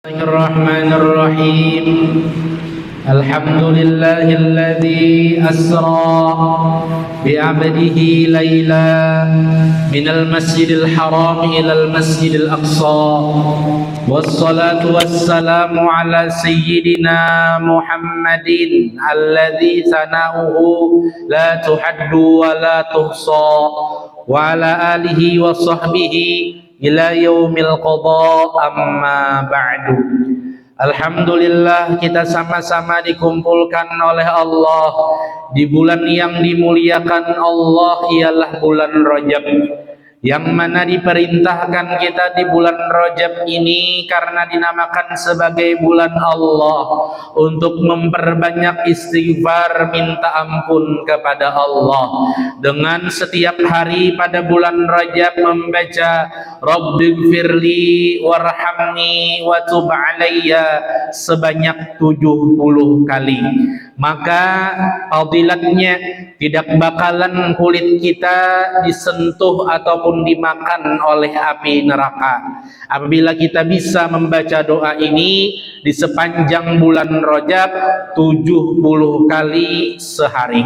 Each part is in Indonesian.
الرحمن الرحيم. الحمد لله الذي أسرى بعبده ليلا من المسجد الحرام إلى المسجد الأقصى، والصلاة والسلام على سيدنا محمد الذي ثناؤه لا تحد ولا تحصى، وعلى آله وصحبه ila yaumil qadha, amma ba'du. Alhamdulillah, kita sama-sama dikumpulkan oleh Allah di bulan yang dimuliakan Allah, ialah bulan Rajab, yang mana diperintahkan kita di bulan Rajab ini karena dinamakan sebagai bulan Allah untuk memperbanyak istighfar, minta ampun kepada Allah, dengan setiap hari pada bulan Rajab membaca Rabbighfirli warhamni wa tub alayya sebanyak 70 kali. Maka fadilatnya tidak bakalan kulit kita disentuh ataupun dimakan oleh api neraka apabila kita bisa membaca doa ini di sepanjang bulan Rajab 70 kali sehari.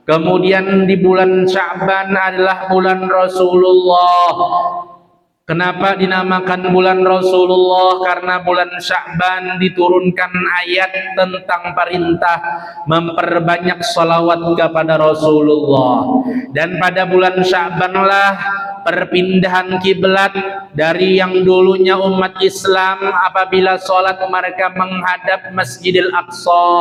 Kemudian di bulan Sya'ban adalah bulan Rasulullah. Kenapa dinamakan bulan Rasulullah? Karena bulan Sya'ban diturunkan ayat tentang perintah memperbanyak salawat kepada Rasulullah. Dan pada bulan Sya'ban lah perpindahan kiblat dari yang dulunya umat Islam apabila sholat mereka menghadap Masjidil Aqsa,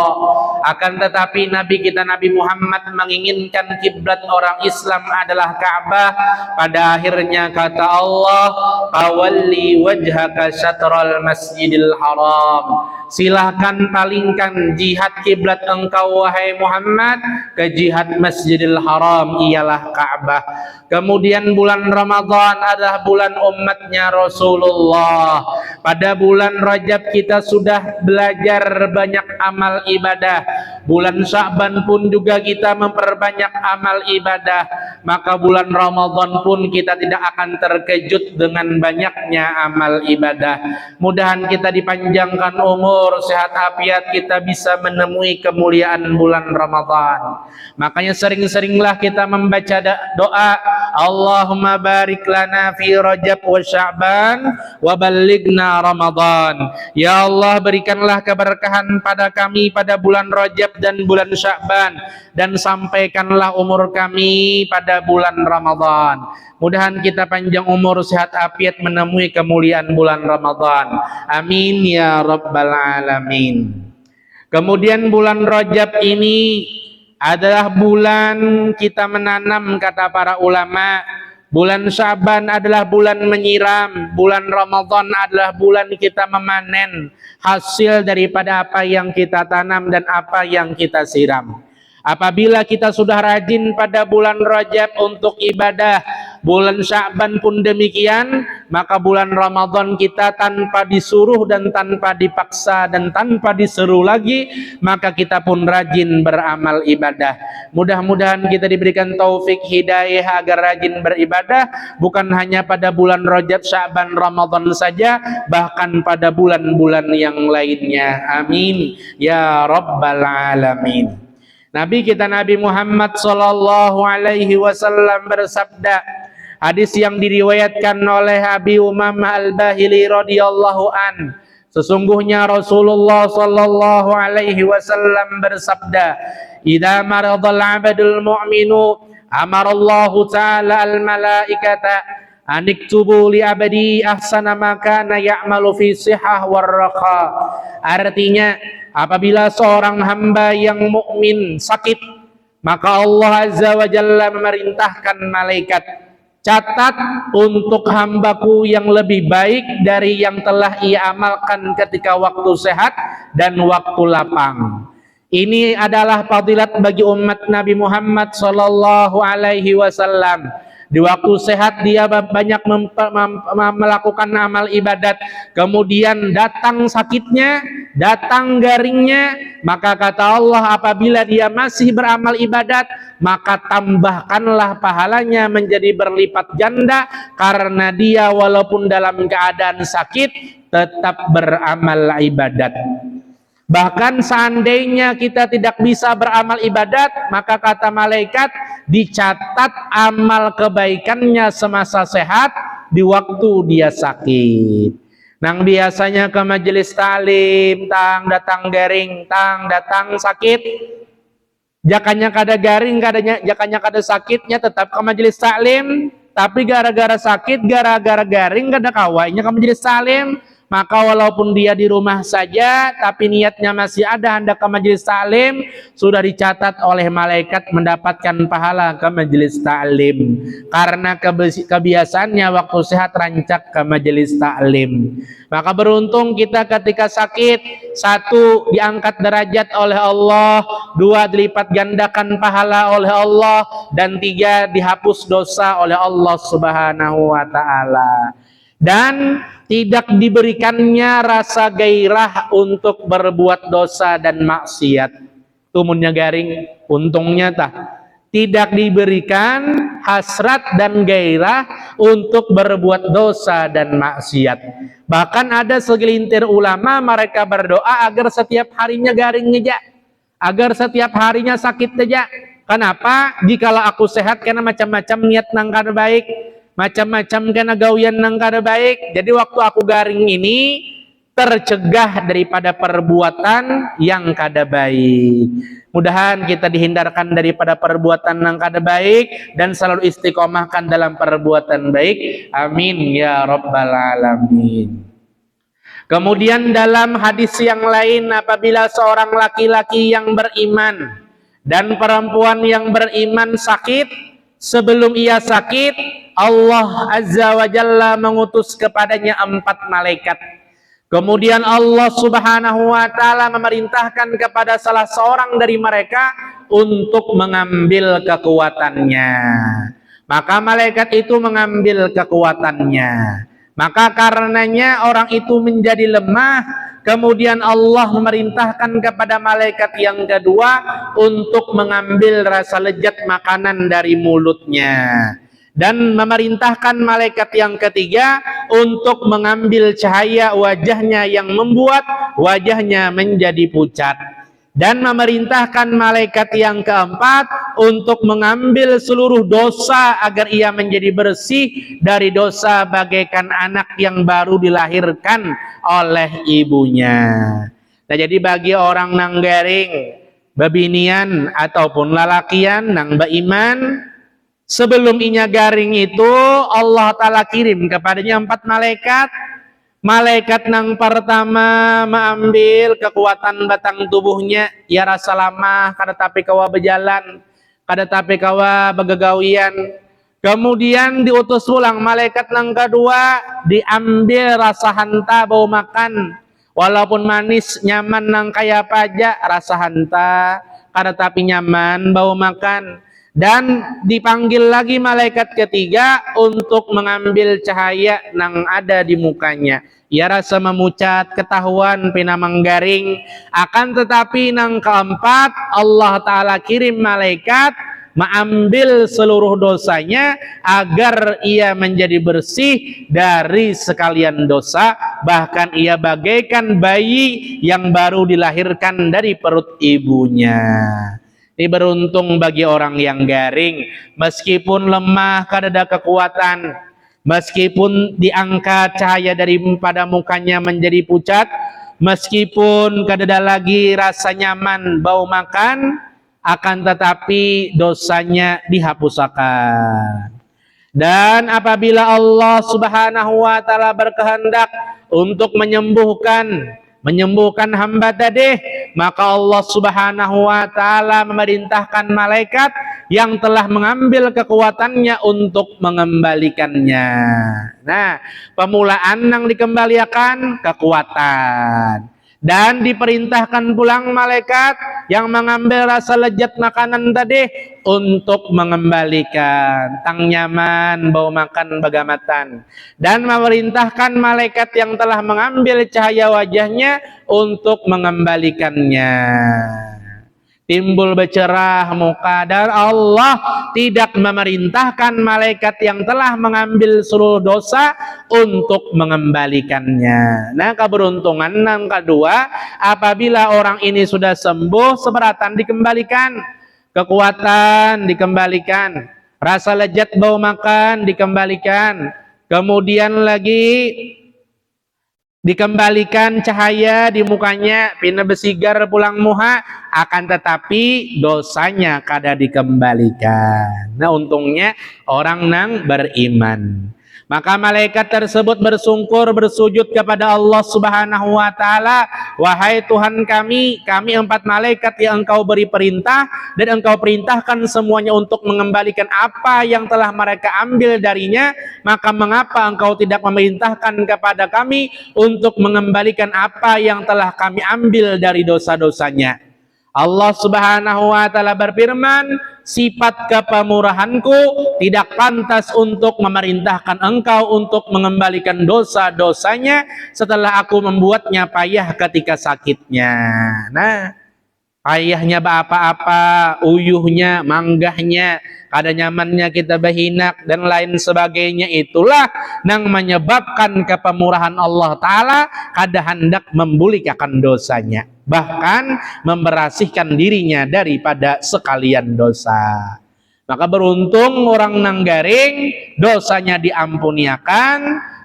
akan tetapi Nabi kita Nabi Muhammad menginginkan kiblat orang Islam adalah Ka'bah. Pada akhirnya kata Allah, "Fawalli wajhaka syatral Masjidil Haram." Silahkan palingkan jihad kiblat engkau wahai Muhammad ke jihad Masjidil Haram, ialah Ka'bah. Kemudian bulan Ramadan adalah bulan umatnya Rasulullah. Pada bulan Rajab kita sudah belajar banyak amal ibadah. Bulan Sya'ban pun juga kita memperbanyak amal ibadah. Maka bulan Ramadan pun kita tidak akan terkejut dengan banyaknya amal ibadah. Mudahan kita dipanjangkan umur, sehat afiat, kita bisa menemui kemuliaan bulan Ramadan. Makanya sering-seringlah kita membaca doa, Allahumma barik lana fi Rajab wa Sya'ban wa ballighna Ramadan. Ya Allah, berikanlah keberkahan pada kami pada bulan Rajab dan bulan Sya'ban, dan sampaikanlah umur kami pada bulan Ramadan. Mudahan kita panjang umur, sehat afiat, menemui kemuliaan bulan Ramadan. Amin ya rabbal alamin. Kemudian bulan Rajab ini adalah bulan kita menanam, kata para ulama. Bulan Sya'ban adalah bulan menyiram. Bulan Ramadan adalah bulan kita memanen hasil daripada apa yang kita tanam dan apa yang kita siram. Apabila kita sudah rajin pada bulan Rajab untuk ibadah, bulan Sya'ban pun demikian, maka bulan Ramadan kita tanpa disuruh dan tanpa dipaksa dan tanpa diseru lagi, maka kita pun rajin beramal ibadah. Mudah-mudahan kita diberikan taufik hidayah agar rajin beribadah, bukan hanya pada bulan Rajab, Sya'ban, Ramadan saja, bahkan pada bulan-bulan yang lainnya. Amin ya rabbal alamin. Nabi kita Nabi Muhammad sallallahu alaihi wasallam bersabda, hadis yang diriwayatkan oleh Abi Umamah Al-Bahili radhiyallahu an, sesungguhnya Rasulullah sallallahu alaihi wasallam bersabda, "Idza maradal 'abdul mu'minu amarallahu ta'ala al-malaikata an iktubu li abdi ahsana ma kana ya'malu fi sihhah war raqa." Artinya, apabila seorang hamba yang mukmin sakit, maka Allah Azza wa Jalla memerintahkan malaikat, catat untuk hambaku yang lebih baik dari yang telah ia amalkan ketika waktu sehat dan waktu lapang. Ini adalah fadilat bagi umat Nabi Muhammad sallallahu alaihi wasallam. Di waktu sehat dia banyak melakukan amal ibadat. Kemudian datang sakitnya, datang garingnya, maka kata Allah apabila dia masih beramal ibadat, maka tambahkanlah pahalanya menjadi berlipat ganda, karena dia walaupun dalam keadaan sakit tetap beramal ibadat. Bahkan seandainya kita tidak bisa beramal ibadat, maka kata malaikat dicatat amal kebaikannya semasa sehat di waktu dia sakit. Nang biasanya ke majelis talim, tang datang garing, tang datang sakit, jakanya kada garing, jakanya kada sakitnya tetap ke majelis talim, tapi gara-gara sakit, gara-gara garing kada kawainya ke majelis talim. Maka walaupun dia di rumah saja, tapi niatnya masih ada hendak ke majelis taklim, sudah dicatat oleh malaikat mendapatkan pahala ke majelis taklim. Karena kebiasaannya waktu sehat rancak ke majelis taklim. Maka beruntung kita ketika sakit, satu diangkat derajat oleh Allah, dua dilipat gandakan pahala oleh Allah, dan tiga dihapus dosa oleh Allah Subhanahu wa Ta'ala. Dan tidak diberikannya rasa gairah untuk berbuat dosa dan maksiat. Tumunnya garing, untungnya tah tidak diberikan hasrat dan gairah untuk berbuat dosa dan maksiat. Bahkan ada segelintir ulama mereka berdoa agar setiap harinya garing aja, agar setiap harinya sakit aja. Kenapa? Jikalau aku sehat karena macam-macam niat nang kada baik, macam-macam kena gawian nang kada baik, jadi waktu aku garing ini tercegah daripada perbuatan yang kada baik. Mudahan kita dihindarkan daripada perbuatan yang kada baik dan selalu istiqomahkan dalam perbuatan baik. Amin ya rabbal alamin. Kemudian dalam hadis yang lain, apabila seorang laki-laki yang beriman dan perempuan yang beriman sakit, sebelum ia sakit, Allah Azza wa Jalla mengutus kepadanya 4 malaikat. Kemudian Allah Subhanahu wa Ta'ala memerintahkan kepada salah seorang dari mereka untuk mengambil kekuatannya. Maka malaikat itu mengambil kekuatannya. Maka karenanya orang itu menjadi lemah. Kemudian Allah memerintahkan kepada malaikat yang kedua untuk mengambil rasa lezat makanan dari mulutnya. Dan memerintahkan malaikat yang ketiga untuk mengambil cahaya wajahnya yang membuat wajahnya menjadi pucat. Dan memerintahkan malaikat yang keempat untuk mengambil seluruh dosa agar ia menjadi bersih dari dosa bagaikan anak yang baru dilahirkan oleh ibunya. Nah, jadi bagi orang nang garing, babinian ataupun lalakian nang beriman, sebelum inya garing itu Allah Ta'ala kirim kepadanya 4 malaikat. Malaikat nang pertama mengambil kekuatan batang tubuhnya, ya rasa lama kada tapi kawa berjalan, kada tapi kawa begegawian. Kemudian diutus ulang malaikat nang kedua, diambil rasa hanta bau makan, walaupun manis nyaman nang kaya paja, rasa hanta kada tapi nyaman bau makan. Dan dipanggil lagi malaikat ketiga untuk mengambil cahaya nang ada di mukanya. Ia rasa memucat, ketahuan pina menggaring. Akan tetapi nang keempat Allah Ta'ala kirim malaikat mengambil seluruh dosanya agar ia menjadi bersih dari sekalian dosa. Bahkan ia bagaikan bayi yang baru dilahirkan dari perut ibunya. Ini beruntung bagi orang yang garing, meskipun lemah kadada kekuatan, meskipun diangkat cahaya daripada mukanya menjadi pucat, meskipun kadada lagi rasa nyaman bau makan, akan tetapi dosanya dihapuskan. Dan apabila Allah Subhanahu wa Ta'ala berkehendak untuk menyembuhkan hamba tadi, maka Allah Subhanahu wa Ta'ala memerintahkan malaikat yang telah mengambil kekuatannya untuk mengembalikannya. Nah, pemulaan yang dikembalikan kekuatan. Dan diperintahkan pulang malaikat yang mengambil rasa lezat makanan tadi untuk mengembalikan tang nyaman bau makan bagamatan, dan memerintahkan malaikat yang telah mengambil cahaya wajahnya untuk mengembalikannya. Timbul bercerah muka, dan Allah tidak memerintahkan malaikat yang telah mengambil seluruh dosa untuk mengembalikannya. Nah, keberuntungan yang kedua, apabila orang ini sudah sembuh, seberatan dikembalikan, kekuatan dikembalikan, rasa lezat bau makan dikembalikan, kemudian lagi dikembalikan cahaya di mukanya, pina besigar pulang muha, akan tetapi dosanya kada dikembalikan. Nah, untungnya orang nang beriman. Maka malaikat tersebut bersungkur, bersujud kepada Allah Subhanahu wa Ta'ala, wahai Tuhan kami 4 malaikat yang Engkau beri perintah dan Engkau perintahkan semuanya untuk mengembalikan apa yang telah mereka ambil darinya, maka mengapa Engkau tidak memerintahkan kepada kami untuk mengembalikan apa yang telah kami ambil dari dosa-dosanya? Allah Subhanahu wa Ta'ala berfirman, sifat kepemurahanku tidak pantas untuk memerintahkan engkau untuk mengembalikan dosa-dosanya setelah aku membuatnya payah ketika sakitnya. Nah, payahnya apa-apa, uyuhnya, manggahnya, kada nyamannya kita berhinak dan lain sebagainya, itulah yang menyebabkan kepemurahan Allah Ta'ala kada hendak membulikan dosanya, bahkan membersihkan dirinya daripada sekalian dosa. Maka beruntung orang nang garing dosanya diampuniakan,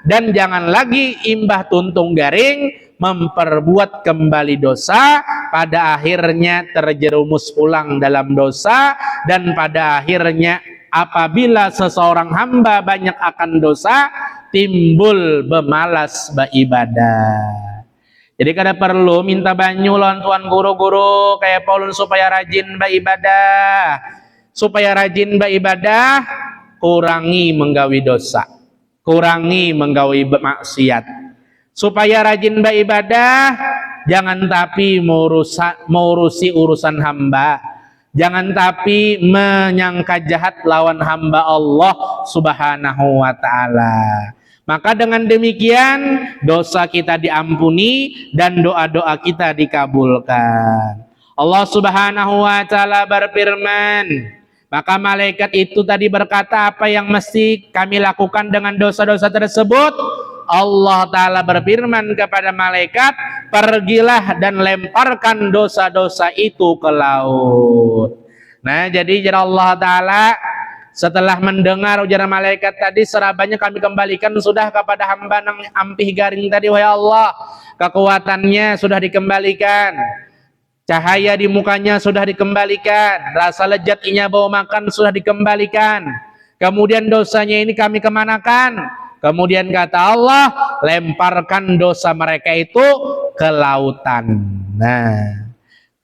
dan jangan lagi imbah tuntung garing memperbuat kembali dosa, pada akhirnya terjerumus pulang dalam dosa, dan pada akhirnya apabila seseorang hamba banyak akan dosa, timbul bemalas beribadah. Jadi kada perlu minta banyu lawan tuan guru-guru kayak Paulun supaya rajin beribadah. Supaya rajin beribadah, kurangi menggawi dosa, kurangi menggawi maksiat. Supaya rajin beribadah, jangan tapi mengurusi urusan hamba, jangan tapi menyangka jahat lawan hamba Allah Subhanahu wa Ta'ala. Maka dengan demikian dosa kita diampuni dan doa-doa kita dikabulkan. Allah Subhanahu wa Ta'ala berfirman, maka malaikat itu tadi berkata apa yang mesti kami lakukan dengan dosa-dosa tersebut. Allah Ta'ala berfirman kepada malaikat, pergilah dan lemparkan dosa-dosa itu ke laut. Nah, jadi Allah Ta'ala setelah mendengar ujaran malaikat tadi, serabanya kami kembalikan sudah kepada hamba nang ampih garing tadi, wahai Allah. Kekuatannya sudah dikembalikan, cahaya di mukanya sudah dikembalikan, rasa lezat inya bau makan sudah dikembalikan. Kemudian dosanya ini kami kemanakan? Kemudian kata Allah, lemparkan dosa mereka itu ke lautan. Nah,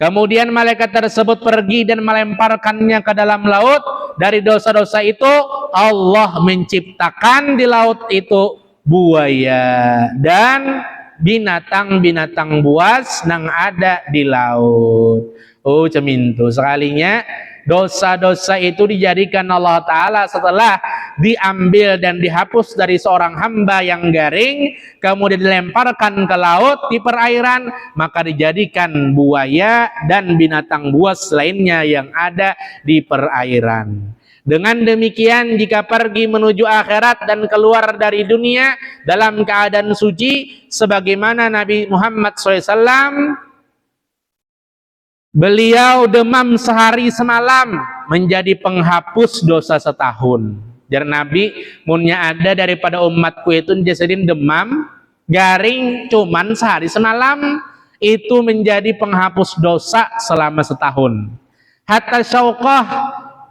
kemudian malaikat tersebut pergi dan melemparkannya ke dalam laut. Dari dosa-dosa itu Allah menciptakan di laut itu buaya dan binatang-binatang buas yang ada di laut. Oh, cemintu sekalinya dosa-dosa itu dijadikan Allah Ta'ala setelah diambil dan dihapus dari seorang hamba yang garing, kemudian dilemparkan ke laut di perairan, maka dijadikan buaya dan binatang buas lainnya yang ada di perairan. Dengan demikian, jika pergi menuju akhirat dan keluar dari dunia dalam keadaan suci, sebagaimana Nabi Muhammad SAW, beliau demam sehari semalam menjadi penghapus dosa setahun. Jadi Nabi, munnya ada daripada umatku itu jasadin demam garing cuman sehari semalam, itu menjadi penghapus dosa selama setahun. Hatta syauqah,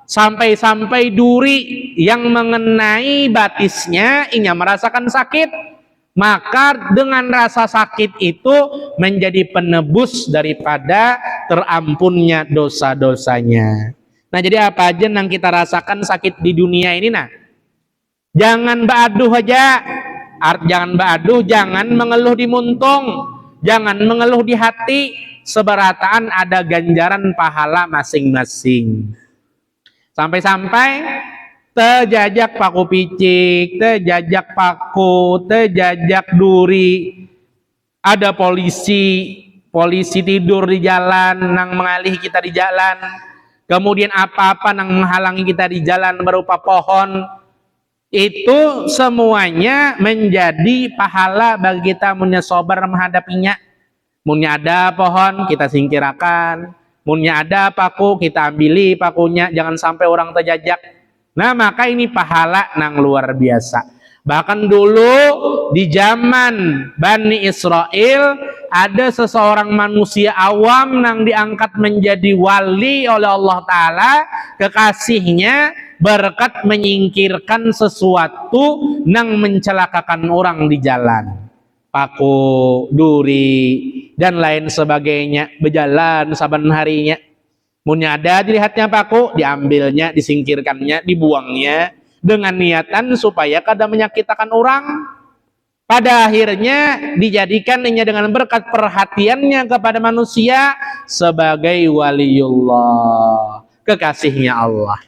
sampai-sampai duri yang mengenai batisnya inya merasakan sakit, maka dengan rasa sakit itu menjadi penebus daripada terampunnya dosa-dosanya. Nah, jadi apa aja yang kita rasakan sakit di dunia ini, nah, jangan baaduh aja, jangan baaduh, jangan mengeluh di muntung, jangan mengeluh di hati, seberataan ada ganjaran pahala masing-masing. Sampai-sampai tejajak paku picik, tejajak paku, tejajak duri. Ada polisi tidur di jalan, nang mengalih kita di jalan. Kemudian apa-apa nang menghalangi kita di jalan berupa pohon. Itu semuanya menjadi pahala bagi kita munya sabar menghadapinya. Munnya ada pohon, kita singkirakan. Munnya ada paku, kita ambili pakunya. Jangan sampai orang terjajak. Nah, maka ini pahala nang luar biasa. Bahkan dulu di zaman Bani Israel ada seseorang manusia awam nang diangkat menjadi wali oleh Allah Ta'ala, kekasihnya, berkat menyingkirkan sesuatu nang mencelakakan orang di jalan. Paku, duri, dan lain sebagainya, berjalan saban harinya. Munnya ada dilihatnya paku, diambilnya, disingkirkannya, dibuangnya, dengan niatan supaya kada menyakitkan orang. Pada akhirnya dijadikannya dengan berkat perhatiannya kepada manusia sebagai waliullah, kekasihnya Allah.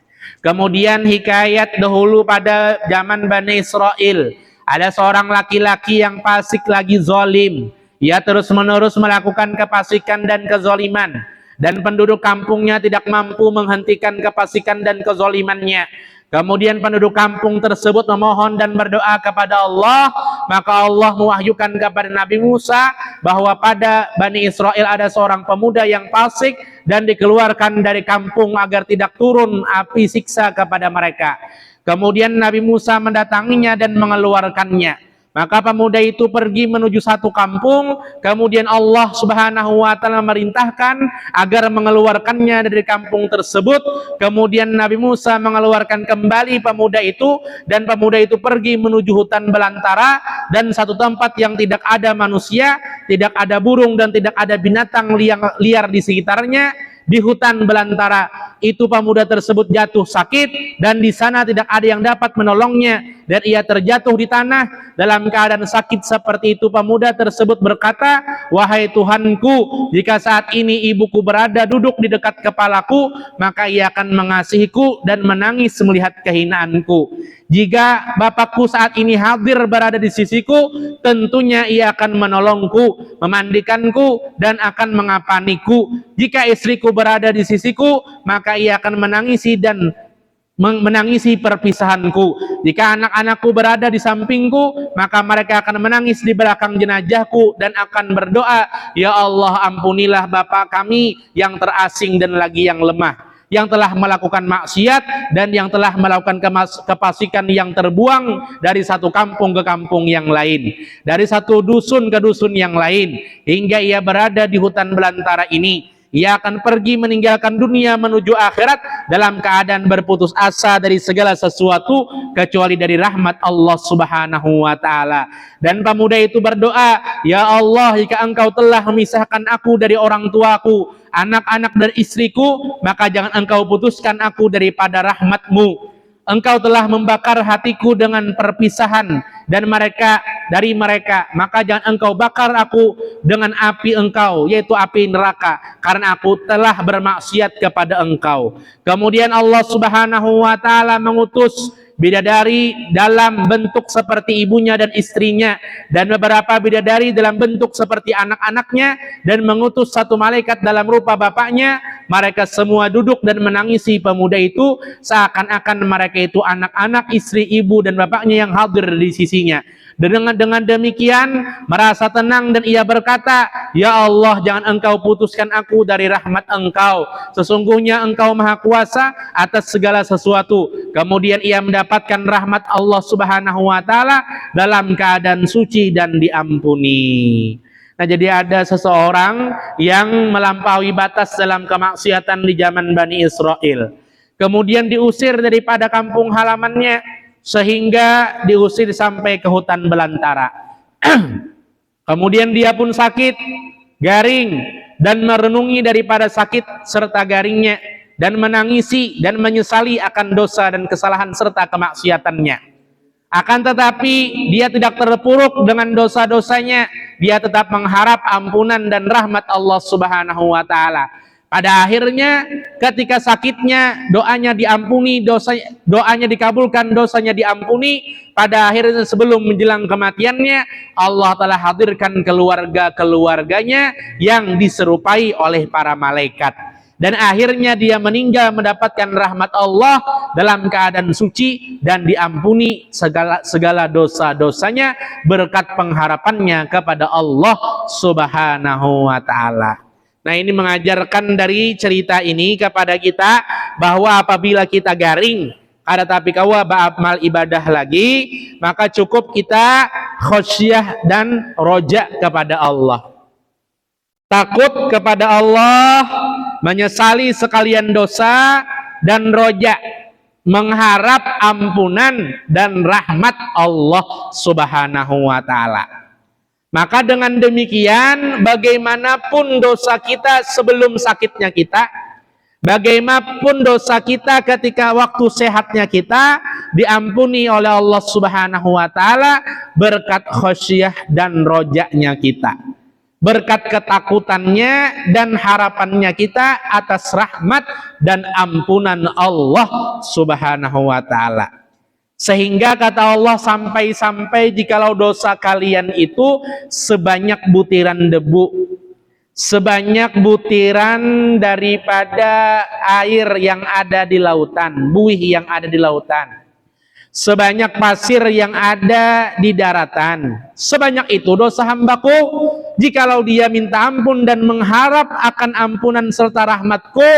Kemudian hikayat dahulu pada zaman Bani Israel, ada seorang laki-laki yang fasik lagi zalim. Ia terus-menerus melakukan kefasikan dan kezaliman, dan penduduk kampungnya tidak mampu menghentikan kefasikan dan kezalimannya. Kemudian penduduk kampung tersebut memohon dan berdoa kepada Allah, maka Allah mewahyukan kepada Nabi Musa bahwa pada Bani Israel ada seorang pemuda yang fasik dan dikeluarkan dari kampung agar tidak turun api siksa kepada mereka. Kemudian Nabi Musa mendatanginya dan mengeluarkannya. Maka pemuda itu pergi menuju satu kampung, kemudian Allah Subhanahu wa Ta'ala memerintahkan agar mengeluarkannya dari kampung tersebut. Kemudian Nabi Musa mengeluarkan kembali pemuda itu, dan pemuda itu pergi menuju hutan belantara dan satu tempat yang tidak ada manusia, tidak ada burung, dan tidak ada binatang liar di sekitarnya. Di hutan belantara itu pemuda tersebut jatuh sakit, dan di sana tidak ada yang dapat menolongnya, dan ia terjatuh di tanah. Dalam keadaan sakit seperti itu pemuda tersebut berkata, "Wahai Tuhanku, jika saat ini ibuku berada duduk di dekat kepalaku, maka ia akan mengasihiku dan menangis melihat kehinaanku. Jika bapakku saat ini hadir berada di sisiku, tentunya ia akan menolongku, memandikanku, dan akan mengapaniku. Jika istriku berada di sisiku, maka ia akan menangisi perpisahanku. Jika anak-anakku berada di sampingku, maka mereka akan menangis di belakang jenazahku dan akan berdoa, ya Allah, ampunilah bapak kami yang terasing dan lagi yang lemah, yang telah melakukan maksiat dan yang telah melakukan kefasikan, yang terbuang dari satu kampung ke kampung yang lain, dari satu dusun ke dusun yang lain, hingga ia berada di hutan belantara ini. Ia akan pergi meninggalkan dunia menuju akhirat dalam keadaan berputus asa dari segala sesuatu kecuali dari rahmat Allah Subhanahu wa Ta'ala." Dan pemuda itu berdoa, "Ya Allah, jika Engkau telah memisahkan aku dari orang tuaku, anak-anak dan istriku, maka jangan Engkau putuskan aku daripada rahmat-Mu. Engkau telah membakar hatiku dengan perpisahan dan dari mereka, maka jangan Engkau bakar aku dengan api Engkau, yaitu api neraka, karena aku telah bermaksiat kepada Engkau." Kemudian Allah Subhanahu wa Ta'ala mengutus bidadari dalam bentuk seperti ibunya dan istrinya, dan beberapa bidadari dalam bentuk seperti anak-anaknya, dan mengutus satu malaikat dalam rupa bapaknya. Mereka semua duduk dan menangisi pemuda itu seakan-akan mereka itu anak-anak, istri, ibu, dan bapaknya yang hadir di sisinya. Dengan demikian merasa tenang, dan ia berkata, "Ya Allah, jangan Engkau putuskan aku dari rahmat Engkau. Sesungguhnya Engkau Maha Kuasa atas segala sesuatu." Kemudian ia mendapatkan rahmat Allah Subhanahu wa Ta'ala dalam keadaan suci dan diampuni. Nah, jadi ada seseorang yang melampaui batas dalam kemaksiatan di zaman Bani Israel, kemudian diusir daripada kampung halamannya, sehingga diusir sampai ke hutan belantara. Kemudian dia pun sakit, garing, dan merenungi daripada sakit serta garingnya, dan menangisi dan menyesali akan dosa dan kesalahan serta kemaksiatannya. Akan tetapi dia tidak terpuruk dengan dosa-dosanya, dia tetap mengharap ampunan dan rahmat Allah Subhanahu wa taala. Pada akhirnya ketika sakitnya doanya diampuni, doanya dikabulkan, dosanya diampuni. Pada akhirnya sebelum menjelang kematiannya Allah telah hadirkan keluarga-keluarganya yang diserupai oleh para malaikat. Dan akhirnya dia meninggal mendapatkan rahmat Allah dalam keadaan suci dan diampuni segala dosa-dosanya berkat pengharapannya kepada Allah Subhanahu wa taala. Nah, ini mengajarkan dari cerita ini kepada kita bahwa apabila kita garing ada tapi kawa ba'amal ibadah lagi, maka cukup kita khosyah dan roja kepada Allah. Takut kepada Allah, menyesali sekalian dosa, dan roja mengharap ampunan dan rahmat Allah Subhanahu wa taala. Maka dengan demikian bagaimanapun dosa kita sebelum sakitnya kita, bagaimanapun dosa kita ketika waktu sehatnya kita, diampuni oleh Allah Subhanahu wa taala berkat khosyah dan rojaknya kita, berkat ketakutannya dan harapannya kita atas rahmat dan ampunan Allah Subhanahu wa taala. Sehingga kata Allah, sampai-sampai jikalau dosa kalian itu sebanyak butiran debu, sebanyak butiran daripada air yang ada di lautan, buih yang ada di lautan, sebanyak pasir yang ada di daratan, sebanyak itu dosa hambaku, jikalau dia minta ampun dan mengharap akan ampunan serta rahmatku,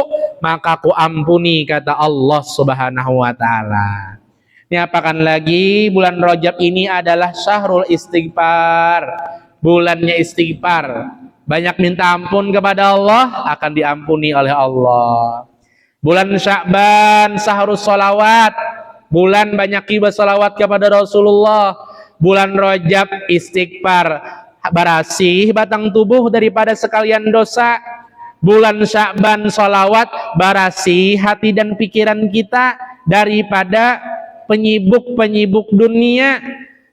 maka aku ampuni, kata Allah Subhanahu wa taala. Ini apakan lagi, bulan Rajab ini adalah syahrul istighfar, bulannya istighfar. Banyak minta ampun kepada Allah, akan diampuni oleh Allah. Bulan Sya'ban syahrus sholawat, bulan banyak ibadah sholawat kepada Rasulullah. Bulan Rajab istighfar, barasih batang tubuh daripada sekalian dosa. Bulan Sya'ban sholawat, barasih hati dan pikiran kita daripada penyibuk-penyibuk dunia.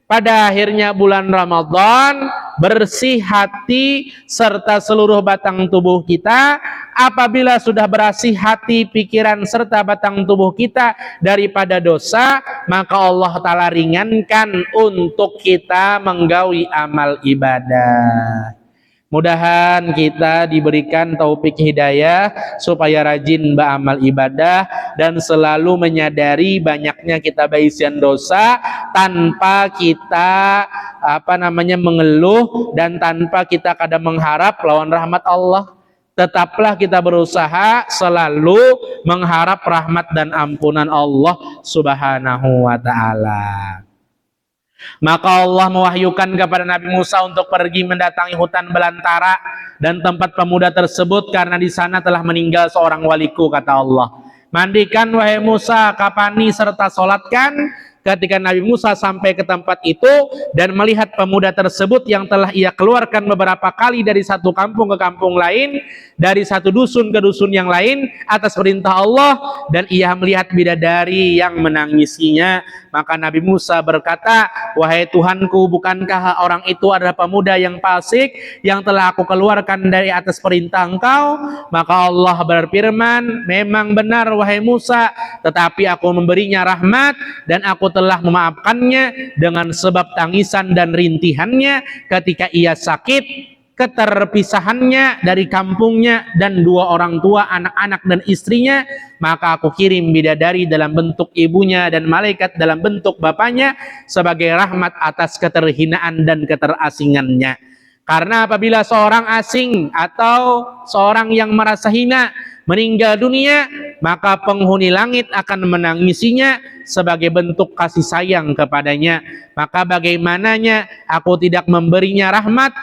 Pada akhirnya bulan Ramadan, bersih hati serta seluruh batang tubuh kita. Apabila sudah bersih hati, pikiran serta batang tubuh kita daripada dosa, maka Allah Ta'ala ringankan untuk kita menggawi amal ibadah. Mudahan kita diberikan taufik hidayah supaya rajin beramal ibadah dan selalu menyadari banyaknya kita baisian dosa tanpa kita mengeluh dan tanpa kita kadang mengharap lawan rahmat Allah. Tetaplah kita berusaha selalu mengharap rahmat dan ampunan Allah Subhanahu wa taala. Maka Allah mewahyukan kepada Nabi Musa untuk pergi mendatangi hutan belantara dan tempat pemuda tersebut karena di sana telah meninggal seorang waliku, kata Allah. Mandikan wahai Musa, kapani serta solatkan. Ketika Nabi Musa sampai ke tempat itu dan melihat pemuda tersebut yang telah ia keluarkan beberapa kali dari satu kampung ke kampung lain, dari satu dusun ke dusun yang lain atas perintah Allah, dan ia melihat bidadari yang menangisinya, maka Nabi Musa berkata, wahai Tuhanku, bukankah orang itu adalah pemuda yang fasik yang telah aku keluarkan dari atas perintah engkau? Maka Allah berfirman, memang benar wahai Musa, tetapi aku memberinya rahmat dan aku telah memaafkannya dengan sebab tangisan dan rintihannya ketika ia sakit, keterpisahannya dari kampungnya dan dua orang tua, anak-anak dan istrinya. Maka aku kirim bidadari dalam bentuk ibunya dan malaikat dalam bentuk bapaknya sebagai rahmat atas keterhinaan dan keterasingannya. Karena apabila seorang asing atau seorang yang merasa hina meninggal dunia, maka penghuni langit akan menangisinya sebagai bentuk kasih sayang kepadanya. Maka bagaimananya aku tidak memberinya rahmat,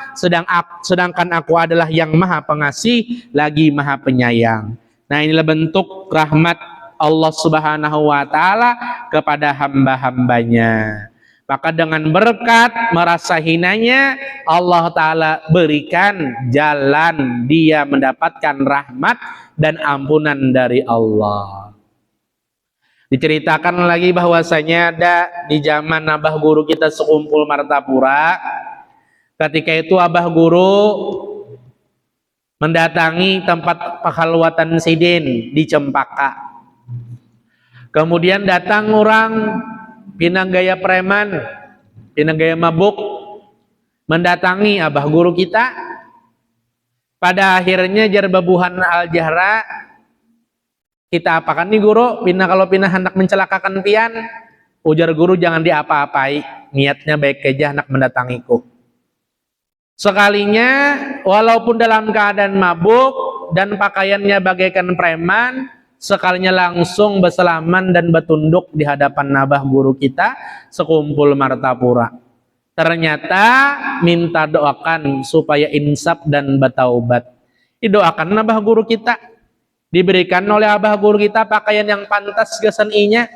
sedangkan aku adalah yang maha pengasih lagi maha penyayang. Nah, inilah bentuk rahmat Allah Subhanahu wa taala kepada hamba-hambanya. Maka dengan berkat merasa hinanya, Allah Ta'ala berikan jalan dia mendapatkan rahmat dan ampunan dari Allah. Diceritakan lagi bahwasanya ada di zaman abah guru kita sekumpul Martapura. Ketika itu abah guru mendatangi tempat pakhalwatan Sidin di Cempaka. Kemudian datang orang pinanggaya preman, pinanggaya mabuk, mendatangi abah guru kita. Pada akhirnya jar babuhan al-jahra, kita apakan nih guru? Kalau pindah hendak mencelakakan pian, ujar guru jangan diapa-apai, niatnya baik aja hendak mendatangiku. Sekalinya walaupun dalam keadaan mabuk dan pakaiannya bagaikan preman, sekalinya langsung bersalaman dan bertunduk di hadapan abah guru kita sekumpul Martapura. Ternyata minta doakan supaya insaf dan bertaubat. Didoakan abah guru kita. Diberikan oleh abah guru kita pakaian yang pantas geseninya.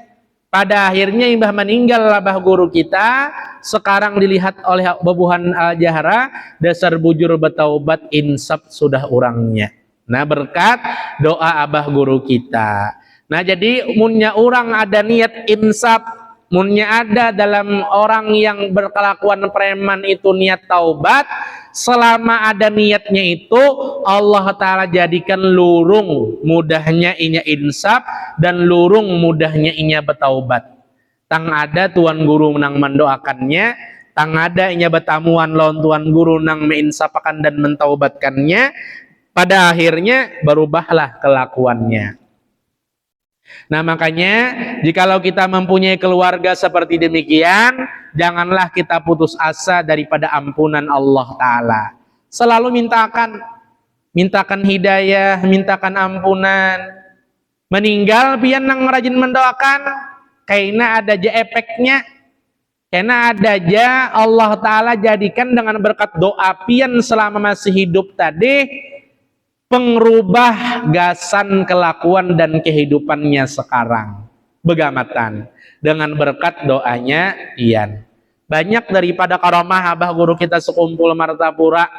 Pada akhirnya imbah meninggal abah guru kita. Sekarang dilihat oleh babuhan al-jahra, dasar bujur bertaubat, insaf sudah orangnya. Nah, berkat doa abah guru kita. Nah, jadi munnya orang ada niat insaf, munnya ada dalam orang yang berkelakuan preman itu niat taubat, selama ada niatnya itu Allah Ta'ala jadikan lurung mudahnya inya insaf dan lurung mudahnya inya bertaubat. Tang ada tuan guru nang mendoakannya, tang ada inya bertamuan lawan tuan guru nang meinsapakan dan mentaubatkannya, pada akhirnya berubahlah kelakuannya. Nah, makanya jikalau kita mempunyai keluarga seperti demikian, janganlah kita putus asa daripada ampunan Allah Ta'ala. Selalu mintakan hidayah, mintakan ampunan. Meninggal pian nang rajin mendoakan, karena ada aja efeknya. Karena ada aja Allah Ta'ala jadikan dengan berkat doa pian selama masih hidup tadi, pengrubah gasan kelakuan dan kehidupannya sekarang. Begamatan dengan berkat doanya Ian. Banyak daripada karomah abah guru kita sekumpul Martapura,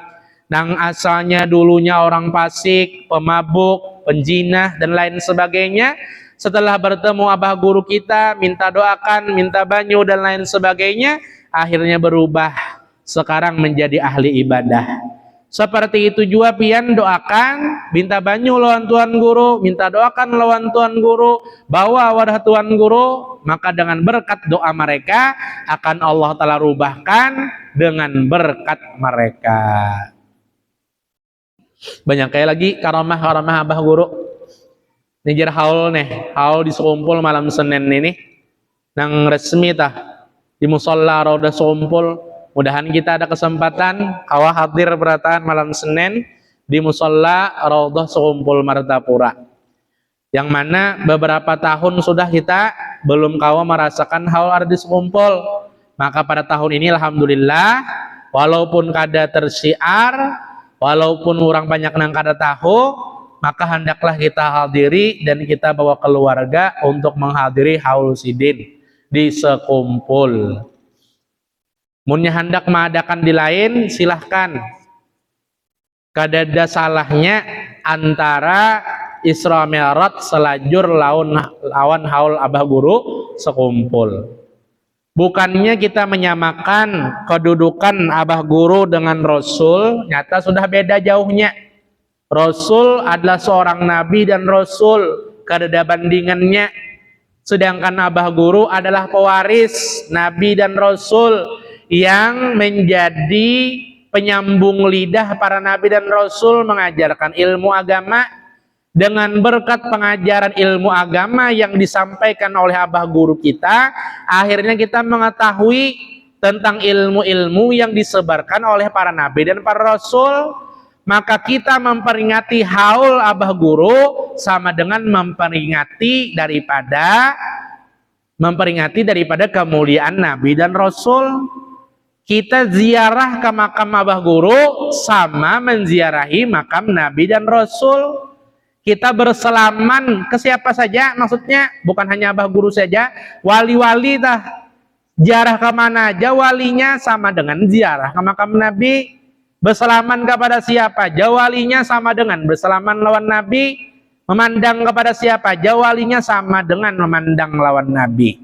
nang asalnya dulunya orang fasik, pemabuk, penjinah dan lain sebagainya, setelah bertemu abah guru kita, minta doakan, minta banyu dan lain sebagainya, akhirnya berubah sekarang menjadi ahli ibadah. Seperti itu juga pian doakan, minta banyu lawan tuan guru, minta doakan lawan tuan guru, bawa wadah tuan guru, maka dengan berkat doa mereka akan Allah Ta'ala rubahkan dengan berkat mereka. Banyak kayak lagi karamah-karamah abah guru. Nijar haul di sekumpul malam Senin ini, nang resmi tah di musola roda sekumpul. Mudahan kita ada kesempatan kawa hadir berataan malam Senin di musola Raudhah Sekumpul Martapura. Yang mana beberapa tahun sudah kita belum kawa merasakan haul ardi sekumpul. Maka pada tahun ini alhamdulillah, walaupun kada tersiar, walaupun orang banyak nang kada tahu, maka hendaklah kita hadiri dan kita bawa keluarga untuk menghadiri haul sidin di sekumpul. Munnya hendak mengadakan di lain, silahkan. Kadada salahnya antara Isra Mi'raj selajur lawan haul abah guru sekumpul. Bukannya kita menyamakan kedudukan abah guru dengan Rasul, nyata sudah beda jauhnya. Rasul adalah seorang nabi dan Rasul, kadada bandingannya. Sedangkan abah guru adalah pewaris nabi dan Rasul, yang menjadi penyambung lidah para nabi dan rasul mengajarkan ilmu agama. Dengan berkat pengajaran ilmu agama yang disampaikan oleh abah guru kita, akhirnya kita mengetahui tentang ilmu-ilmu yang disebarkan oleh para nabi dan para rasul. Maka kita memperingati haul abah guru sama dengan memperingati daripada kemuliaan nabi dan rasul. Kita ziarah ke makam abah guru sama menziarahi makam nabi dan rasul. Kita bersalaman ke siapa saja, maksudnya bukan hanya abah guru saja, wali-wali dah. Ziarah ke mana aja walinya sama dengan ziarah ke makam nabi. Bersalaman kepada siapa, walinya sama dengan bersalaman lawan nabi. Memandang kepada siapa aja walinya sama dengan memandang lawan Nabi.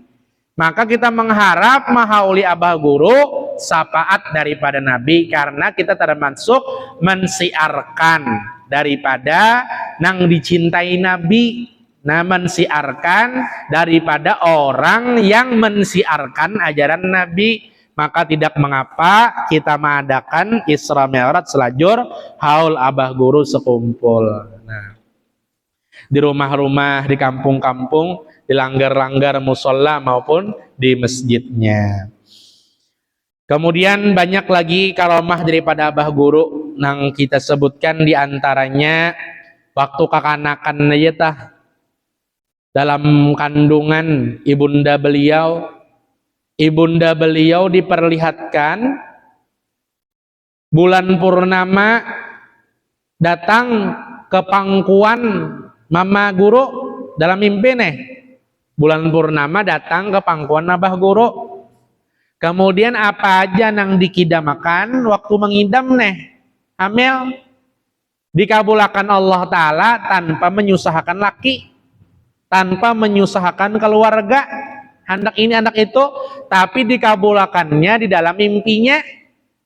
Maka kita mengharap mahauli abah guru syafaat daripada Nabi, karena kita termasuk mensiarkan daripada nang dicintai Nabi. Nah, mensiarkan daripada orang yang mensiarkan ajaran Nabi. Maka tidak mengapa kita mengadakan Isra Mi'raj selajur haul abah guru sekumpul. Nah, di rumah-rumah, di kampung-kampung, di langgar-langgar musola maupun di masjidnya. Kemudian banyak lagi karomah daripada abah guru yang kita sebutkan, diantaranya waktu kekanakan aja tah, dalam kandungan ibunda beliau diperlihatkan bulan purnama datang ke pangkuan mama guru dalam mimpi nih. Bulan purnama datang ke pangkuan abah guru. Kemudian apa aja nang dikidamakan waktu mengidam nih, hamil, dikabulakan Allah Ta'ala tanpa menyusahkan laki, tanpa menyusahkan keluarga, anak ini anak itu, tapi dikabulakannya di dalam mimpinya,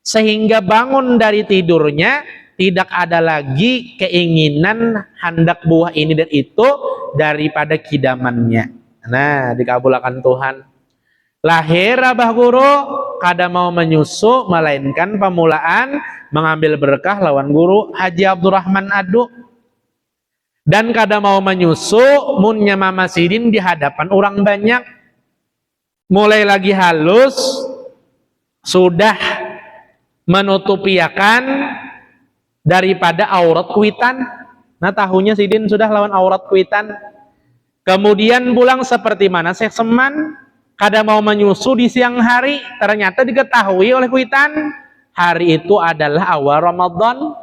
sehingga bangun dari tidurnya tidak ada lagi keinginan hendak buah ini dan itu daripada kidamannya. Nah, dikabulkan Tuhan. Lahir abah guru kada mau menyusu, melainkan pemulaan mengambil berkah lawan guru Haji Abdurrahman Adu. Dan kada mau menyusu munnya Mama Sidin di hadapan orang banyak. Mulai lagi halus sudah menutupiakan daripada aurat kuitan. Nah, tahunya Sidin sudah lawan aurat kuitan. Kemudian pulang seperti mana Syekh Seman, kada mau menyusu di siang hari, ternyata diketahui oleh kuitan hari itu adalah awal Ramadan.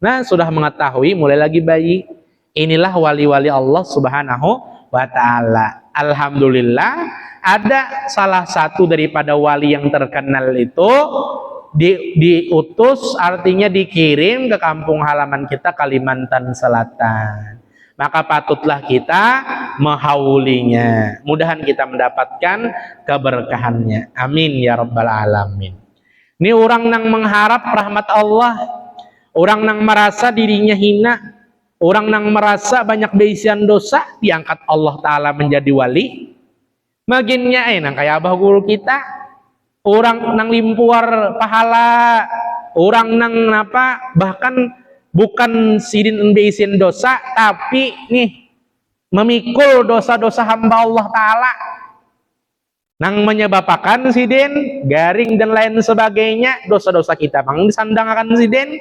Nah, sudah mengetahui, mulai lagi bayi. Inilah wali-wali Allah Subhanahu wa Ta'ala. Alhamdulillah, ada salah satu daripada wali yang terkenal itu diutus, artinya dikirim ke kampung halaman kita, Kalimantan Selatan. Maka patutlah kita menghaulinya. Mudahan kita mendapatkan keberkahannya. Amin ya rabbal alamin. Ini orang yang mengharap rahmat Allah, orang yang merasa dirinya hina, orang yang merasa banyak beisian dosa, diangkat Allah Ta'ala menjadi wali. Maginnya nang kayak abah guru kita, orang nang limpuar pahala, orang nang apa, bahkan bukan sidin beisian dosa, tapi nih memikul dosa-dosa hamba Allah Ta'ala nang menyebabkan sidin garing dan lain sebagainya. Dosa-dosa kita memang disandang akan sidin,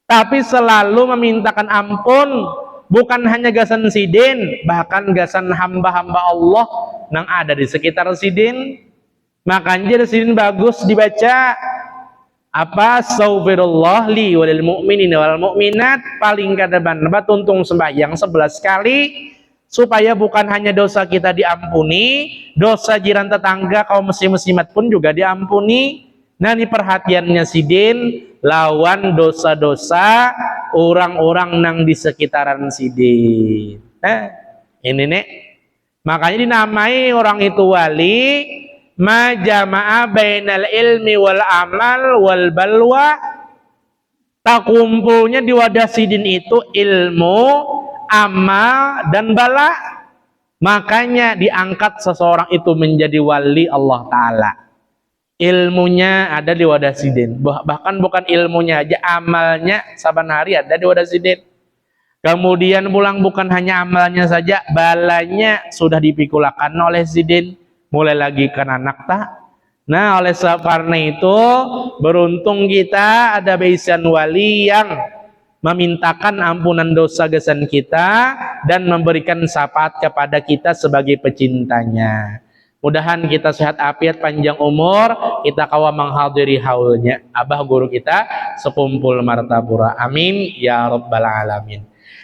tapi selalu memintakan ampun, bukan hanya gasan sidin, bahkan gasan hamba-hamba Allah nang ada di sekitar sidin. Makanya sidin bagus dibaca apa, astaghfirullah li walil mu'minina wal mu'minat, paling kadaban tuntung sembahyang 11 kali, supaya bukan hanya dosa kita diampuni, dosa jiran tetangga kaum muslim-muslimat pun juga diampuni. Nah, ini perhatiannya sidin lawan dosa-dosa orang-orang nang di sekitaran sidin. Ini nek, makanya dinamai orang itu wali, ma jama'a bainal ilmi wal amal wal balwa. Tak kumpulnya di wadah sidin itu ilmu, amal, dan bala. Makanya diangkat seseorang itu menjadi wali Allah Ta'ala. Ilmunya ada di wadah sidin, bahkan bukan ilmunya aja, amalnya saban hari ada di wadah sidin. Kemudian pulang bukan hanya amalnya saja, balanya sudah dipikulakan oleh sidin. Mulai lagi kan anak tak. Nah, oleh sebab karena itu beruntung kita ada beisian wali yang memintakan ampunan dosa gesan kita dan memberikan syafaat kepada kita sebagai pecintanya. Mudahan kita sehat afiat, panjang umur, kita kawa menghadiri haulnya abah guru kita sekumpul martapura. Amin ya rabbal alamin.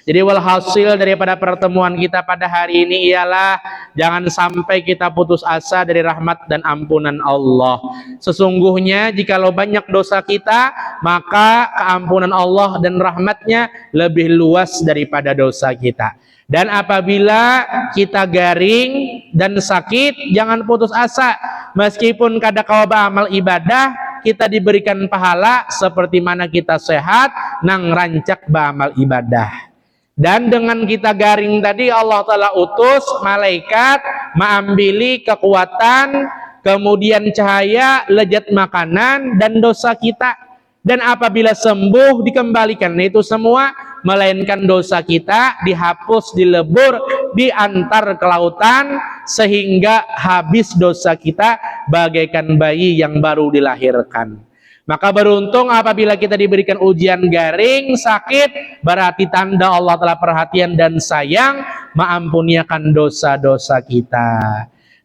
Jadi walhasil daripada pertemuan kita pada hari ini ialah jangan sampai kita putus asa dari rahmat dan ampunan Allah. Sesungguhnya jikalau banyak dosa kita, maka keampunan Allah dan rahmatnya lebih luas daripada dosa kita. Dan apabila kita garing dan sakit, jangan putus asa. Meskipun kadang-kala amal ibadah, kita diberikan pahala seperti mana kita sehat nang rancak beramal ibadah. Dan dengan kita garing tadi, Allah Ta'ala utus malaikat mengambil kekuatan, kemudian cahaya, lezat makanan, dan dosa kita. Dan apabila sembuh dikembalikan itu semua, melainkan dosa kita dihapus, dilebur, diantar ke lautan, sehingga habis dosa kita bagaikan bayi yang baru dilahirkan. Maka beruntung apabila kita diberikan ujian garing, sakit, berarti tanda Allah telah perhatian dan sayang mengampunikan dosa-dosa kita.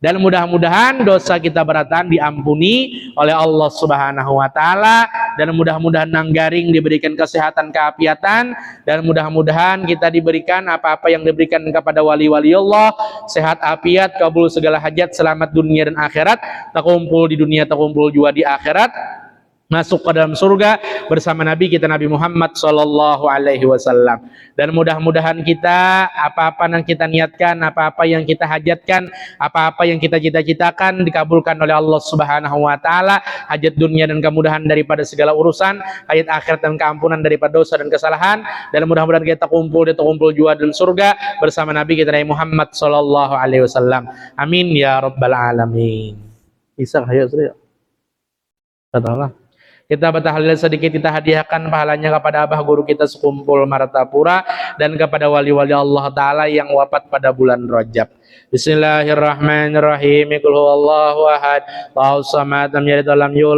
Dan mudah-mudahan dosa kita beratan diampuni oleh Allah Subhanahu wa Ta'ala, dan mudah-mudahan nang garing diberikan kesehatan, keapiatan, dan mudah-mudahan kita diberikan apa-apa yang diberikan kepada wali-wali Allah, sehat, apiat, kabul segala hajat, selamat dunia dan akhirat, terkumpul di dunia, terkumpul juga di akhirat, masuk ke dalam surga bersama Nabi kita Nabi Muhammad Sallallahu Alaihi Wasallam. Dan mudah-mudahan kita apa-apa yang kita niatkan, apa-apa yang kita hajatkan, apa-apa yang kita cita-citakan dikabulkan oleh Allah Subhanahu Wa Taala, hajat dunia dan kemudahan daripada segala urusan, hajat akhirat dan keampunan daripada dosa dan kesalahan. Dan mudah-mudahan kita kumpul juga dalam surga bersama Nabi kita Nabi Muhammad Sallallahu Alaihi Wasallam. Amin ya Rabbal Alamin. Bisa ayo sudah. Katakanlah. Kita bertahlil sedikit, kita hadiahkan pahalanya kepada abah guru kita sekumpul Martapura dan kepada wali-wali Allah Ta'ala yang wafat pada bulan Rajab. Bismillahirrahmanirrahim. Qul huwallahu ahad, Allahus samad, lam yalid walam yulad.